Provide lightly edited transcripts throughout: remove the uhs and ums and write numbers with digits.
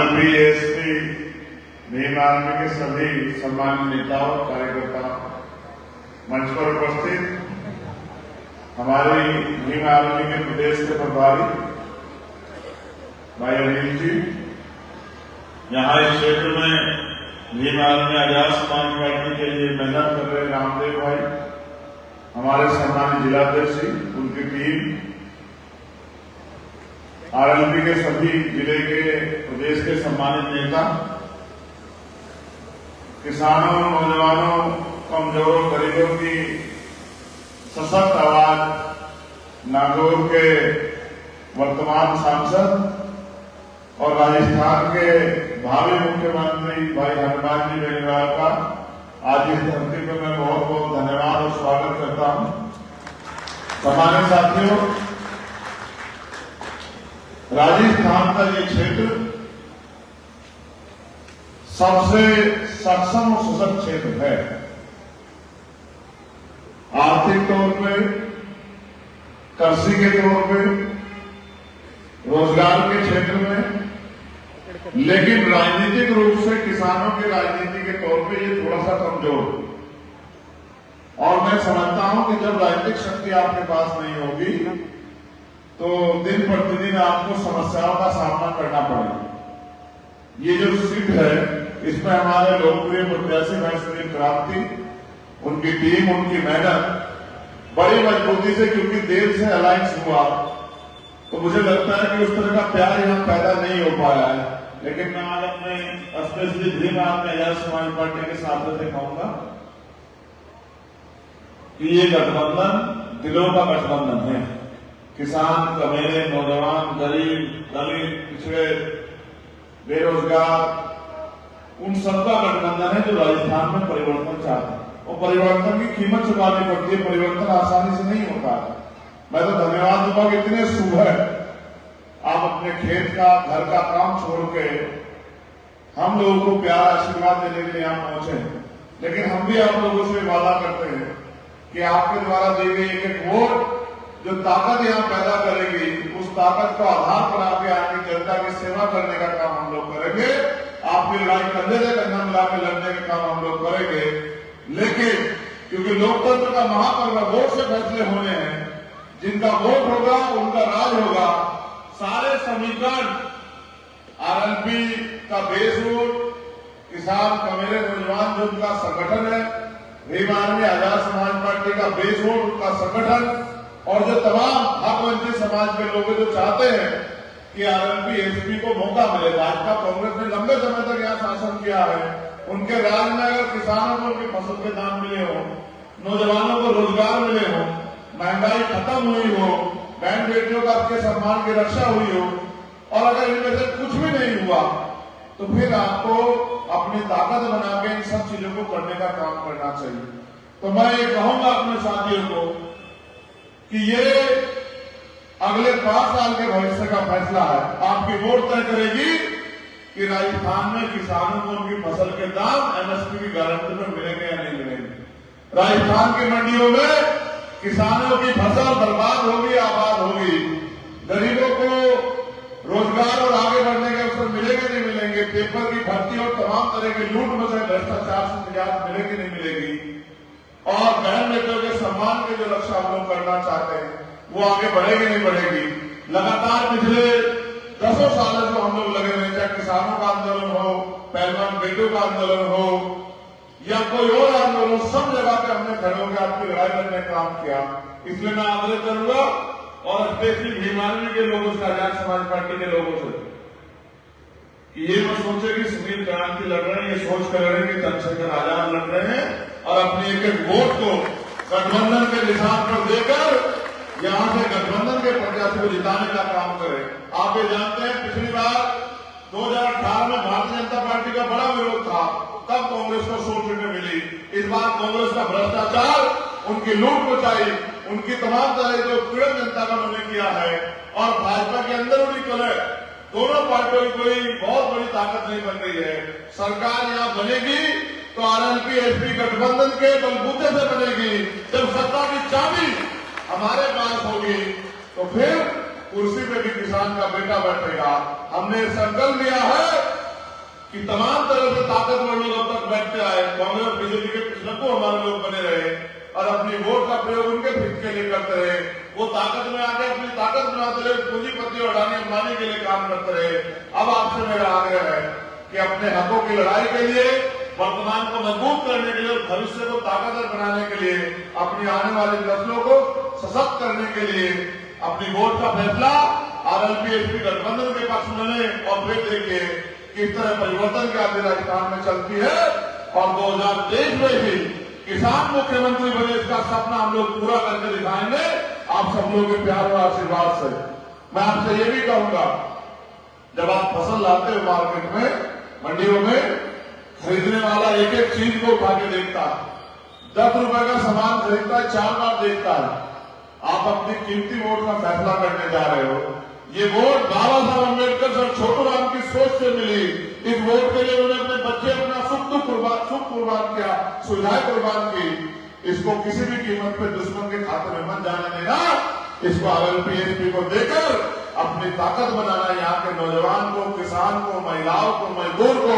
RLP ASP Bhim army के सभी सम्मानित नेताओं कार्यकर्ताओं, मंच पर उपस्थित हमारी भीम आर्मी के प्रदेश के प्रभारी भाई अनिल जी, यहाँ इस क्षेत्र में भीम आर्मी आजाद समाज पार्टी के लिए मेहनत कर रहे रामदेव भाई, हमारे सम्मानित जिलाध्यक्ष जी, उनकी टीम, आरएलपी के सभी जिले के प्रदेश के सम्मानित नेता, किसानों, नौजवानों, कमजोरों, गरीबों की सशक्त आवाज, नागौर के वर्तमान सांसद और राजस्थान के भावी मुख्यमंत्री भाई हनुमान जी बेनीवाल का आज इस धरती पर मैं बहुत बहुत धन्यवाद और स्वागत करता हूं। सम्मानित साथियों, राजस्थान का ये क्षेत्र सबसे सक्षम और सशक्त क्षेत्र है। आर्थिक तौर पे, कृषि के तौर पे, रोजगार के क्षेत्र में, लेकिन राजनीतिक रूप से किसानों की राजनीति के तौर पे ये थोड़ा सा कमजोर। और मैं समझता हूं कि जब राजनीतिक शक्ति आपके पास नहीं होगी तो दिन प्रतिदिन आपको समस्याओं का सामना करना पड़ेगा। ये जो सीट है, इसमें हमारे लोकप्रिय प्रत्याशी भाई सुनील क्रांति, उनकी टीम, उनकी मेहनत बड़ी मजबूती से, क्योंकि देर से अलायंस हुआ तो मुझे लगता है कि उस तरह का प्यार यहाँ पैदा नहीं हो पाया है। लेकिन मैं आज अपने specially Bhim army Azad Samaj party के साथ से कहूंगा कि ये गठबंधन दिलों का गठबंधन है। किसान, कमेरे, नौजवान, गरीब, दलित, पिछड़े, बेरोजगार, उन सबका गठबंधन है जो राजस्थान में परिवर्तन चाहते हैं। और परिवर्तन की कीमत चुकानी पड़ती है, परिवर्तन आसानी से नहीं होता है। मैं तो धन्यवाद दूंगा कि इतने सुबह आप अपने खेत का, घर का काम छोड़ के हम लोगों को प्यार आशीर्वाद देने के लिए यहाँ पहुंचे। लेकिन हम भी आप लोगों से वादा करते हैं कि आपके द्वारा दी गई एक एक वोट जो ताकत यहाँ पैदा करेगी, उस ताकत को आधार पर आपके यहाँ की जनता की सेवा करने का काम हम लोग करेंगे। आपकी लड़ाई कंधे से कंधा मिला के लड़ने का काम हम लोग करेंगे। लेकिन क्योंकि लोकतंत्र का महापर्व वोट से फैसले होने हैं, जिनका वोट होगा उनका राज होगा। सारे समीकरण आरएलपी का बेस वोट, किसान, कमेरे, नौजवान जो उनका संगठन है, भीम आर्मी आजाद समाज पार्टी का बेस वोट, उनका संगठन, और जो तमाम हकवंचित समाज के लोग जो चाहते हैं कि आरएलपी एसपी को मौका मिले। भाजपा कांग्रेस ने लंबे समय तक यहाँ शासन किया है, उनके राज में अगर किसानों को उनकी फसल के दाम मिले हो, नौजवानों को रोजगार मिले हो, महंगाई खत्म हुई हो, बहन बेटियों का आपके सम्मान की रक्षा हुई हो, और अगर इनमें से कुछ भी नहीं हुआ तो फिर आपको अपनी ताकत बना के इन सब चीजों को करने का काम करना चाहिए। तो मैं ये कहूंगा अपने साथियों को कि ये अगले 5 साल के भविष्य का फैसला है। आपकी वोट तय करेगी कि राजस्थान में किसानों को उनकी फसल के दाम एमएसपी की गारंटी में मिलेंगे या नहीं मिलेंगे। राजस्थान की मंडियों में किसानों की फसल बर्बाद होगी, आबाद होगी। गरीबों को रोजगार और आगे बढ़ने के अवसर मिलेंगे नहीं मिलेंगे। पेपर की भर्ती और तमाम तरह के लूट मचे भ्रष्टाचार से निजात मिलेगी नहीं मिलेगी। और बहन बेटियों के सम्मान की जो रक्षा हम लोग करना चाहते हैं वो आगे बढ़ेगी नहीं बढ़ेगी। लगातार पिछले 10 सालों से हम लोग लगे हुए, चाहे किसानों का आंदोलन हो, पहलवान बेटियों का आंदोलन हो या कोई और आंदोलन, सब जगह पे हमने खड़े होकर आपकी लड़ाई लड़ने का काम किया। इसलिए मैं आग्रह करूंगा और स्पेशली भीम आर्मी के लोगों से, आजाद समाज पार्टी के लोगों से, कि ये मत सोचे कि सुनील क्रांति लड़ रहे हैं, ये सोच कर रहे हैं कि चंद्रशेखर आजाद लड़ रहे हैं, और अपनी एक एक वोट को गठबंधन के निशान पर देकर यहां से गठबंधन के प्रत्याशी को जिताने का काम करें। आप ये जानते हैं पिछली बार 2018 में भारतीय जनता पार्टी का बड़ा विरोध था, तब कांग्रेस को 100 सीटें मिली। इस बार कांग्रेस का भ्रष्टाचार, उनकी लूट मचाई, उनकी तमाम तरह जो पीड़ित जनता का उन्होंने किया है, और भाजपा के अंदर उन्हीं कलह, दोनों पार्टियों की कोई बहुत बड़ी ताकत नहीं बन रही है। सरकार यहाँ बनेगी तो आरएलपी एसपी गठबंधन के बलबूते से बनेगी। जब सत्ता की चाबी हमारे पास होगी तो फिर कुर्सी पे भी किसान का बेटा बैठेगा। हमने संकल्प लिया है कि तमाम तरह से ताकतवर लोग अब तक बैठते आए, कांग्रेस बीजेपी के पिछलक्कों हमारे लोग बने रहे और अपनी वोट का प्रयोग उनके हित के लिए करते रहे। वो ताकत में आके अपनी ताकत बनाते रहे, पूंजीपति और अडानी अंबानी के लिए काम करते रहे। अब आपसे मेरा आग्रह है कि अपने हकों की लड़ाई के लिए, वर्तमान को मजबूत करने के लिए और भविष्य को ताकतवर बनाने के लिए, अपनी आने वाली नस्लों को सशक्त करने के लिए अपनी वोट का फैसला आरएलपी-एसपी गठबंधन के पक्ष में लें और फिर देखिए किस तरह परिवर्तन की आदि राजस्थान में चलती है और 2023 में भी किसान मुख्यमंत्री बने इसका सपना हम लोग पूरा करके दिखाएंगे आप सब लोगों के प्यार और आशीर्वाद से। मैं आपसे ये भी कहूंगा, जब आप फसल लाते हो मार्केट में, मंडियों में, खरीदने वाला एक एक चीज को उठा के देखता है, 10 रुपए का सामान खरीदता है, 4 बार देखता है। आप अपनी कीमती वोट का फैसला करने जा रहे हो। ये वोट बाबा साहब अम्बेडकर सर छोटूराम की सोच से मिली। इस वोट के लिए उन्होंने अपने बच्चे अपना सुख कुर्बान किया, सुविधाएं कुर्बान की। इसको किसी भी कीमत पे दुश्मन के खाते में मत जाने देना। इसको आरएलपी-एसपी को देकर अपनी ताकत बनाना, यहाँ के नौजवान को, किसान को, महिलाओं को, मजदूर को,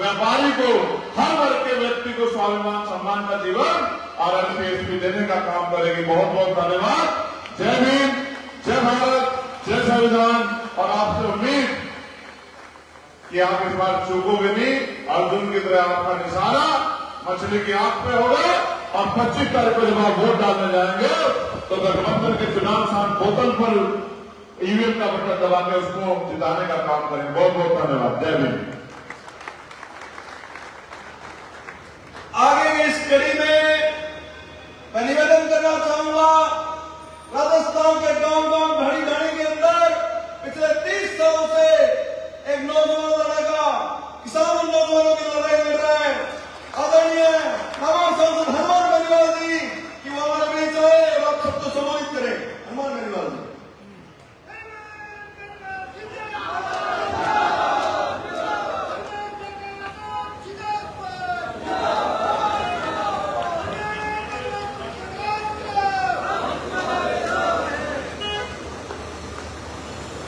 व्यापारी को, हर वर्ग के व्यक्ति को स्वाभिमान सम्मान का जीवन आरएलपी-एसपी देने का काम करेगी। बहुत बहुत धन्यवाद। जय भीम, जय भारत, जय संविधान। और आपसे उम्मीद कि आप इस बार चूकोगे नहीं। अर्जुन की तरह आपका निशाना मछली की आंख पे होगा और 25 तारीख को जब आप वोट डालने जाएंगे तो गठबंधन के चुनाव निशान बोतल पर ईवीएम का बटन दबा के उसको जिताने का काम करेंगे। बहुत बहुत धन्यवाद। जय भीम। आगे इस कड़ी में मैं निवेदन करना चाहूंगा, राजस्थान के गांव-गांव, घड़ी-घड़ी के अंदर पिछले 30 सालों से एक नौजवान लड़ेगा, किसान नौजवानों की लड़ाई लड़ रहा है। आदरणीय हमारे सांसद हनुमान बेनीवाल जी कि वो हमारे बीच आए और आप सबको सम्मानित करें। हनुमान बेनीवाल जी।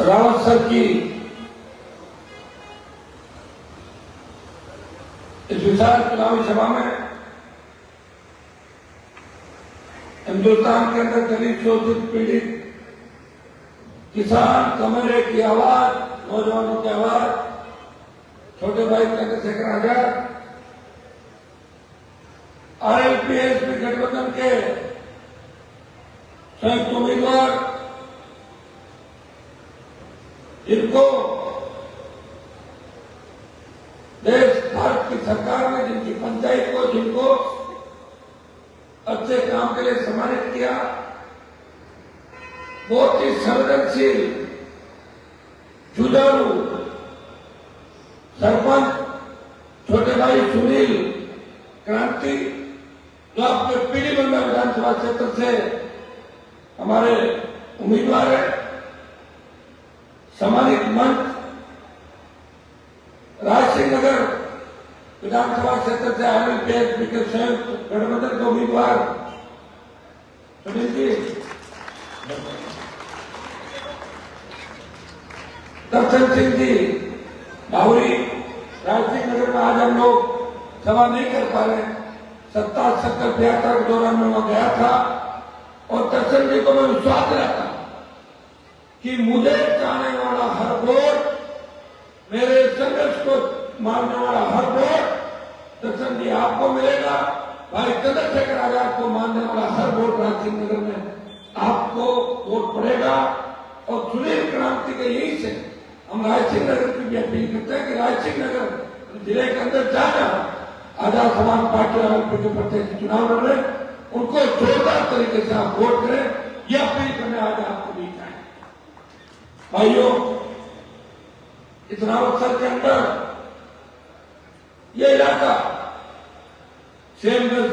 रावत सर की इस विशाल चुनावी सभा में हिंदुस्तान के अंदर दलित, शोषित, पीड़ित, किसान, कमरे की आवाज, नौजवानों की आवाज, छोटे भाई चंद्रशेखर आजाद, आरएलपी-एसपी गठबंधन के संयुक्त उम्मीदवार, जिनको देश भारत की सरकार ने, जिनकी पंचायत को, जिनको अच्छे काम के लिए सम्मानित किया, बहुत ही संवेदनशील, जुझारू सरपंच छोटे भाई सुनील क्रांति, जो आपके पीलीबंधा विधानसभा क्षेत्र से हमारे उम्मीदवार है, सम्मानित मंच राजसिंह नगर विधानसभा क्षेत्र से आरएलपी-एसपी के संयुक्त गठबंधन के उम्मीदवार सुनील जी, दर्शन सिंह जी बावरी, राजसिंह नगर में आज हम लोग सभा नहीं कर पा रहे। 70 यात्रा के दौरान मैं वहां गया था और दर्शन जी को मैं विश्वास दिलाता कि मुझे चाहने वाला हर वोट, मेरे संघर्ष को मानने वाला हर वोट दर्शन जी आपको मिलेगा। भाई चंद्रशेखर आजाद को मानने वाला हर वोट राजसिंह नगर में आपको वोट पड़ेगा। और सुनील क्रांति के यही से हम राजसिंह नगर की भी अपील करते हैं कि राजसिंह नगर जिले के अंदर जाना आजाद समाज पार्टी और के प्रत्याशी चुनाव लड़ रहे, उनको जोरदार तरीके से आप वोट करें, यह अपील करने आज आपको भी चाहें। भाइयों, इस रावतसर के अंदर यह इलाका सेमगंज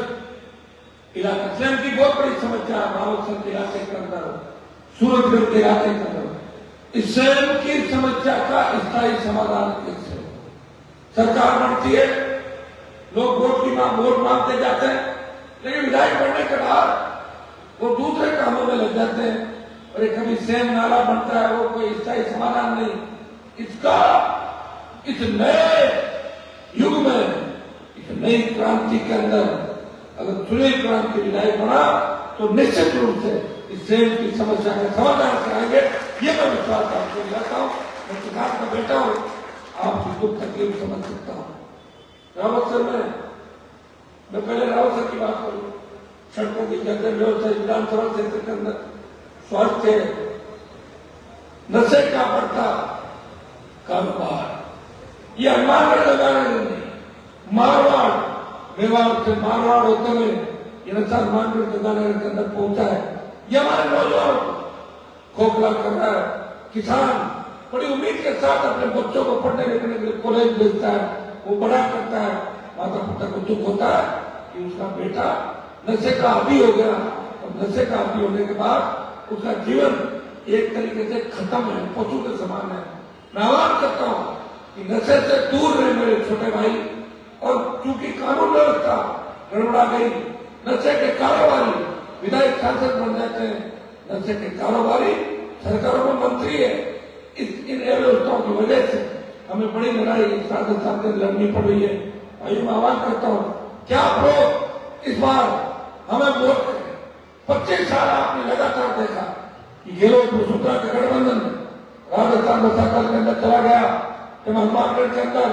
इलाका, सेम की बहुत बड़ी समस्या है रावतसर के इलाके के अंदर, सूरजगढ़ के इलाके के अंदर। इस सेम की समस्या का स्थायी समाधान कैसे हो? सरकार बनती है, लोग वोट मांगते जाते हैं, लेकिन विधायक बनने के बाद वो दूसरे कामों में लग जाते हैं और एक कभी सेम नाला बनता है, वो कोई स्थायी समाधान नहीं। इसका इस नए युग में एक नई क्रांति के अंदर अगर सुनील क्रांति विदाई पड़ा तो निश्चित रूप से इस देश की समस्या का समाधान कराएंगे, ये मैं विश्वास आपको दिलाता हूँ। मैं किसान का बेटा हूँ, आपकी दुख तकलीफ समझ सकता हूँ। रावत सर मैं पहले रावत सर की बात करूँ, सड़कों की जगह व्यवस्था, विधानसभा क्षेत्र के अंदर स्वास्थ्य, नशे का बढ़ता कारोबार, ये अनुमान लगाना नहीं। मारवाड़, मेवाड़ से मारवाड़ होते हुए ये नशा अनुमानगढ़ गंगानगर के अंदर पहुंचा है। ये हमारे नौजवान खोखला कर रहा है। किसान बड़ी उम्मीद के साथ अपने बच्चों को पढ़ने लिखने के लिए कॉलेज भेजता है, वो बड़ा करता है। माता पिता को दुख होता है कि उसका बेटा नशे का आदी हो गया, और नशे का आदी होने के बाद उसका जीवन एक तरीके से खत्म है, पशु के समान है। मैं आह्वान करता हूँ कि नशे से दूर रहे मेरे छोटे भाई, और चूंकि कानून व्यवस्था गड़बड़ा गई, नशे के कारोबारी विधायक सांसद बन जाते हैं, नशे के कारोबारी सरकारों में मंत्री है। इन व्यवस्थाओं की वजह से हमें बड़ी लड़ाई राजस्थान से लड़नी पड़ रही है। भाई मैं आह्वान करता हूँ, क्या आप लोग इस बार हमें वोट करें। 25 साल आपने लगातार देखा कि गहलोत वसुंधरा का गठबंधन राजस्थान बसाकल के अंदर चला गया, जब हनुमानगढ़ के अंदर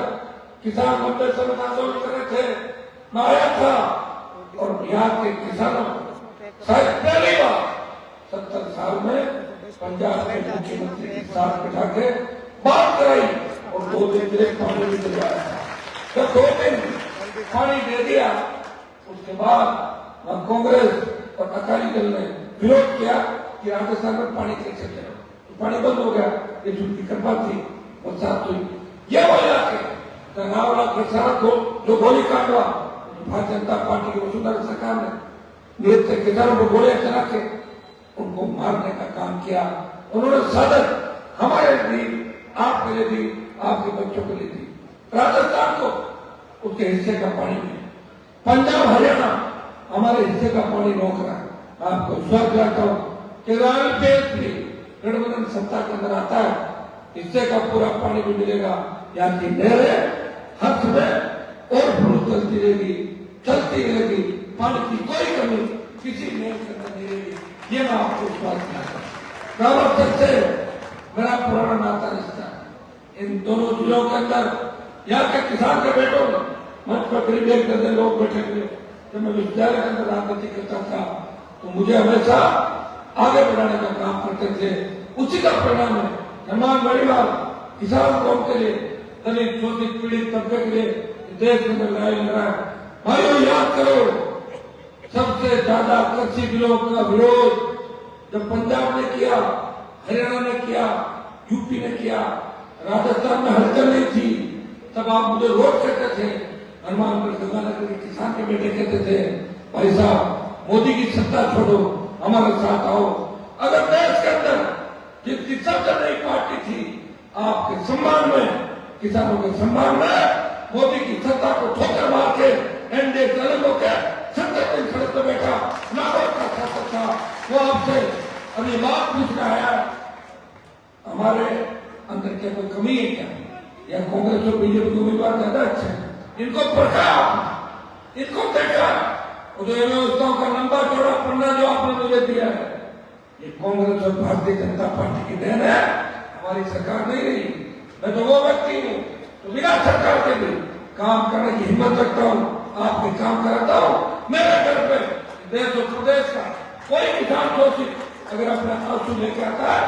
किसान लंबे समय से आंदोलन कर रहे थे, मैं आया था और बिहार के किसानों शायद पहली बार 70 साल में पंजाब के मुख्यमंत्री के साथ बिठा के बात कराई, और 2 दिन direct पानी भी दिया। जब 2 दिन पानी दे दिया, उसके बाद कांग्रेस और अकाली दल ने विरोध किया कि राजस्थान में पानी कैसे दे, तो पानी बंद हो गया। ये झूठी कृपा थी, बरसात हुई। ये वजह के तनावला प्रसार को जो गोली काटवा, भारतीय जनता पार्टी की वसुंधरा सरकार ने नृत्य किसानों को गोलियां चला के उनको मारने का काम किया। उन्होंने साधन हमारे लिए, आपके लिए दी, आपके बच्चों के लिए दी। राजस्थान को उसके हिस्से का पानी नहीं, पंजाब हरियाणा हमारे हिस्से का पानी रोक रहा है। आपको विश्वास दिलाता हूँ कि रॉयल पेस भी गठबंधन सत्ता के अंदर आता है, हिस्से का पूरा पानी भी मिलेगा। यहाँ की नहरें हर समय और फ्लो चलती रहेगी, पानी की कोई कमी किसी नहर के अंदर नहीं रहेगी। ये मैं आपको विश्वास दिलाता हूँ। रावत सर से मेरा पुराना नाता रिश्ता है। इन दोनों जिलों के अंदर यहाँ के किसान के बेटों ने मंच पर करीब 1 दर्जन लोग बैठे हुए। जब मैं विद्यालय के अंदर राजनीति करता था तो मुझे हमेशा आगे बढ़ाने का काम करते थे। उसी का परिणाम है हनुमान परिवार किसान कौम के लिए, दलित शोषित पीड़ित तबके के लिए देश में लड़ाई लड़ा है। भाइयों याद करो, सबसे ज्यादा कृषि बिलों का विरोध जब पंजाब ने किया, हरियाणा ने किया, यूपी ने किया, राजस्थान में हलचल नहीं थी, तब आप मुझे रोक कहते थे। हनुमानगढ़ गंगानगर के किसान के बेटे कहते थे, भाई साहब मोदी की सत्ता छोड़ो, हमारे साथ आओ। अगर देश के अंदर जिसकी सबसे नई पार्टी थी, आपके सम्मान में, किसानों के सम्मान में मोदी की सत्ता को ठोकर मार के एनडीए अलग होकर 70 दिन सड़क पर बैठा नागरिक का शासक था, वो आपसे अभी बात पूछना आया, हमारे अंदर क्या कोई कमी है क्या, या कांग्रेस और बीजेपी के उम्मीदवार ज्यादा अच्छे हैं? इनको पढ़ा, इनको देखा, व्यवस्थाओं का लंबा चौड़ा पन्ना जो आपने मुझे दिया है, ये कांग्रेस और भारतीय जनता पार्टी की देन है, हमारी सरकार नहीं रही। मैं तो वो व्यक्ति हूँ तो बिना सरकार के भी काम करने की हिम्मत रखता हूँ, आपके काम कराता हूँ। मेरे घर पे देश और प्रदेश का कोई किसान शोषित अगर अपना आंसू लेके आता है,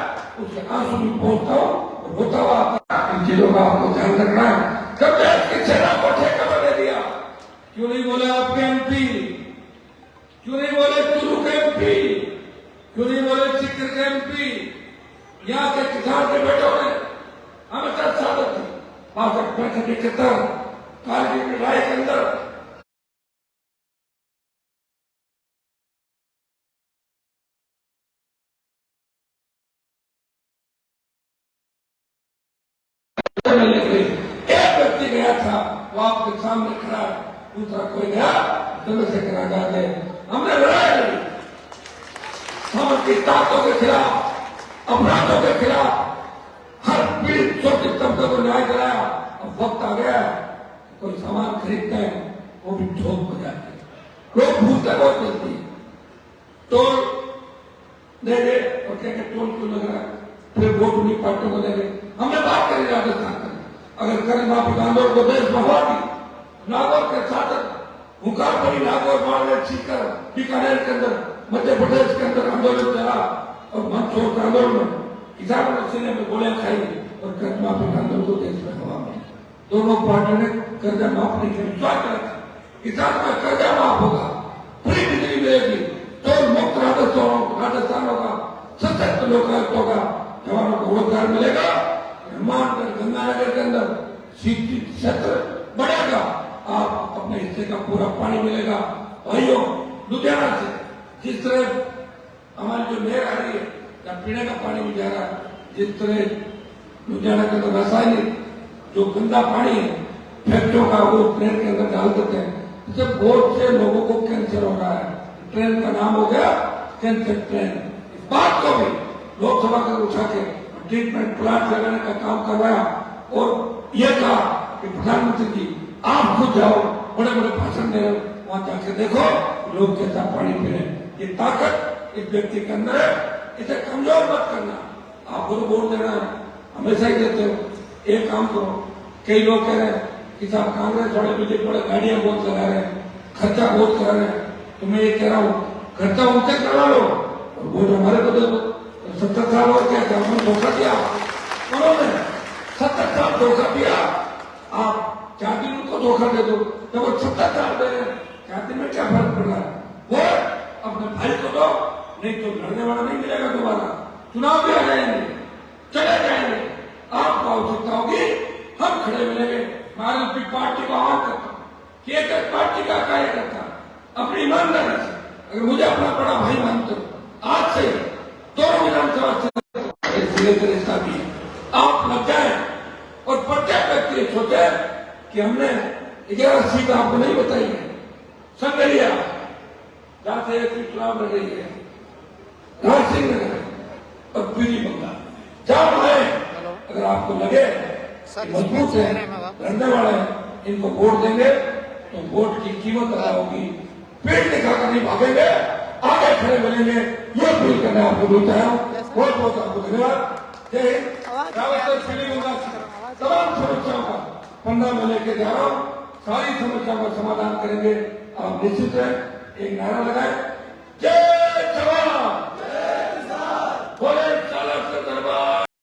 उसके आंसू भी पहुंचता हूँ और होता हुआ आता है। इन चीजों का आपको ध्यान रखना है। जब देश की सेना को ठेका बना दिया, क्यों नहीं बोले आपके एमपी, क्यों नहीं बोले चुरू के एमपी, क्यों नहीं बोले चित्र के एमपी, यहाँ के किसान के बेटों ने हमें 10 साल थी 62-65 कारगिल की लड़ाई के अंदर एक व्यक्ति गया था, वो आपके सामने खड़ा है, दूसरा कोई गया चंद्रशेखर आजाद है। हमने लड़ाई लड़ी, हम की ताकतों के खिलाफ, अपराधों के खिलाफ, हर पीड़ित शोषित तबके को न्याय कराया। अब वक्त आ गया है कोई सामान खरीदते हैं वो भी ठोक हो जाते हैं। लोग भूलते बहुत जल्दी है। टोल दे दे और क्या टोल क्यों लग रहा है, फिर वोट उन्हीं पार्टियों को देंगे। हमने बात करी राजस्थान में, अगर कर माफी आंदोलन को देश में हुआ नागौर के साथ हुकार पड़ी, नागौर बाड़मेर सीकर बीकानेर के अंदर, मध्य प्रदेश के अंदर आंदोलन चला और मन छोड़ आंदोलन में किसानों ने सीने में गोलियां खाई और कर्ज माफी आंदोलन को देश में हवा में दोनों पार्टियों ने कर्जा माफ नहीं किया। विश्वास करा किसान का कर्जा माफ होगा, फ्री बिजली मिलेगी, टोल मुक्त राजस्थान होगा, सशक्त लोकायुक्त होगा, जवानों को रोजगार मिलेगा, हनुमानगढ़ गंगानगर के अंदर सिंचाई क्षेत्र बढ़ेगा, आप अपने हिस्से का पूरा पानी मिलेगा। भाइयों, लुधियाना से जिस तरह हमारी जो नहर आ रही है या पीने का पानी भी जा रहा है, जिस तरह लुधियाना के अंदर रासायनिक जो गंदा पानी है फैक्ट्रियों का वो ट्रेन के अंदर डाल देते हैं, इससे बहुत से लोगों को कैंसर हो रहा है। ट्रेन का नाम हो गया कैंसर ट्रेन। इस बात को भी लोकसभा के उठा के ट्रीटमेंट प्लांट लगाने का काम करवाया और ये कहा कि प्रधानमंत्री जी आप खुद जाओ, बड़े बड़े भाषण दे रहे हो, वहां जाके देखो लोग कैसा पानी पी रहे हैं। ये ताकत इस व्यक्ति के अंदर है, इसे कमजोर मत करना। आप खुद वोट देना हमेशा ही देते हो, एक काम करो। कई लोग कह रहे हैं कि साहब कांग्रेस वाले बीजेपी वाले गाड़ियां बहुत लगा रहे हैं, खर्चा बहुत कर रहे हैं, तो मैं ये कह रहा हूँ खर्चा उनसे करा लो और वोट हमारे को दे दो। 70 साल और क्या था, हमने धोखा दिया, उन्होंने 70 साल धोखा दिया, आप 4 दिन उनको धोखा दे दो, तो वो 70 साल दे रहे हैं, 4 दिन में क्या फर्क पड़ रहा है। वो अपने भाई को दो, नहीं तो लड़ने वाला नहीं मिलेगा दोबारा, चुनाव भी आ जाएंगे, चले जाएंगे, आपको आवश्यकता होगी हम खड़े मिलेंगे। मैं अपनी पार्टी को आह्वान करता हूँ कि एक पार्टी का कार्यकर्ता अपनी ईमानदारी से अगर मुझे अपना बड़ा भाई मानते हो, आज से दोनों विधानसभा जिले का रिश्ता भी आप लग जाए और प्रत्येक व्यक्ति सोचे कि हमने 11 सीट आपको नहीं बताई है, संगरिया जहां से एक चुनाव लड़ रही है, राजसिंह नगर और पीली बंगाल, जहां आए अगर आपको लगे मजबूत है, लड़ने वाले हैं, इनको वोट देंगे तो वोट की कीमत अदा होगी, पेट दिखाकर नहीं भागेंगे, आगे खड़े मिलेंगे। ये अपील करना आपको बोलता है। बहुत बहुत आपको धन्यवाद। जय हिंद। तमाम समस्याओं का 15 में लेके जा रहा हूँ, सारी समस्याओं का समाधान करेंगे। आप निश्चित है एक नारा लगाए, जय